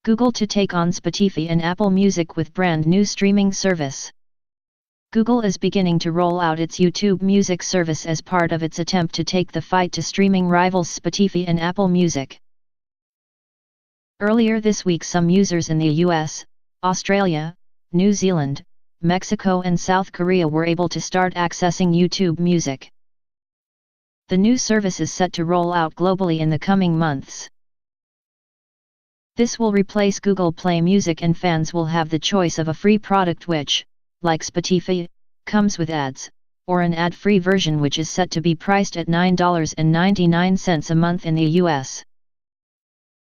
Google to take on Spotify and Apple Music with brand new streaming service. Google is beginning to roll out its YouTube Music service as part of its attempt to take the fight to streaming rivals Spotify and Apple Music. Earlier this week, some users in the US, Australia, New Zealand, Mexico and South Korea were able to start accessing YouTube Music. The new service is set to roll out globally in the coming months. This will replace Google Play Music, and fans will have the choice of a free product which, like Spotify, comes with ads, or an ad-free version which is set to be priced at $9.99 a month in the US.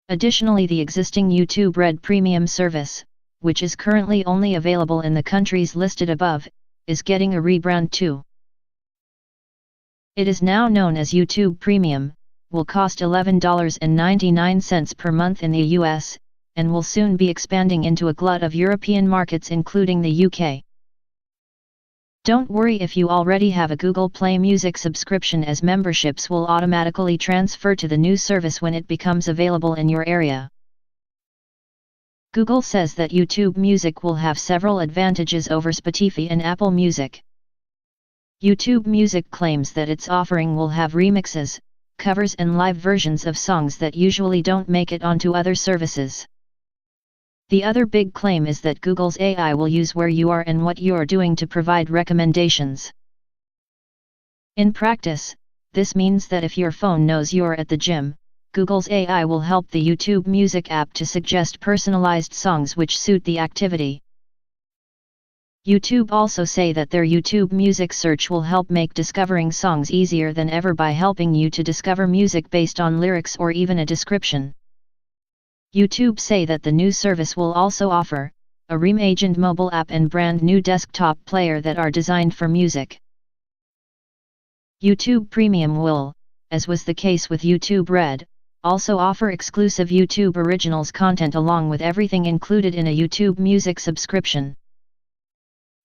Additionally, the existing YouTube Red Premium service, which is currently only available in the countries listed above, is getting a rebrand too. It is now known as YouTube Premium, will cost $11.99 per month in the US, and will soon be expanding into a glut of European markets including the UK. Don't worry if you already have a Google Play Music subscription, as memberships will automatically transfer to the new service when it becomes available in your area. Google says that YouTube Music will have several advantages over Spotify and Apple Music. YouTube Music claims that its offering will have remixes, covers and live versions of songs that usually don't make it onto other services. The other big claim is that Google's AI will use where you are and what you're doing to provide recommendations. In practice, this means that if your phone knows you're at the gym, Google's AI will help the YouTube Music app to suggest personalized songs which suit the activity. YouTube also say that their YouTube Music search will help make discovering songs easier than ever by helping you to discover music based on lyrics or even a description. YouTube say that the new service will also offer a reimagined mobile app and brand new desktop player that are designed for music. YouTube Premium will, as was the case with YouTube Red, also offer exclusive YouTube Originals content along with everything included in a YouTube Music subscription.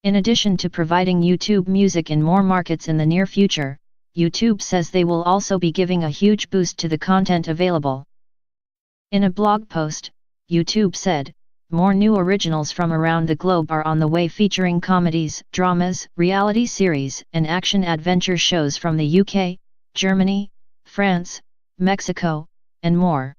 In addition to providing YouTube Music in more markets in the near future, YouTube says they will also be giving a huge boost to the content available. In a blog post, YouTube said, more new originals from around the globe are on the way, featuring comedies, dramas, reality series, and action-adventure shows from the UK, Germany, France, Mexico, and more.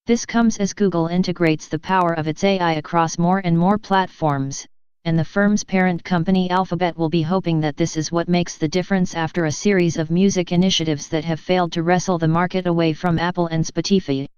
This comes as Google integrates the power of its AI across more and more platforms, and the firm's parent company Alphabet will be hoping that this is what makes the difference after a series of music initiatives that have failed to wrestle the market away from Apple and Spotify.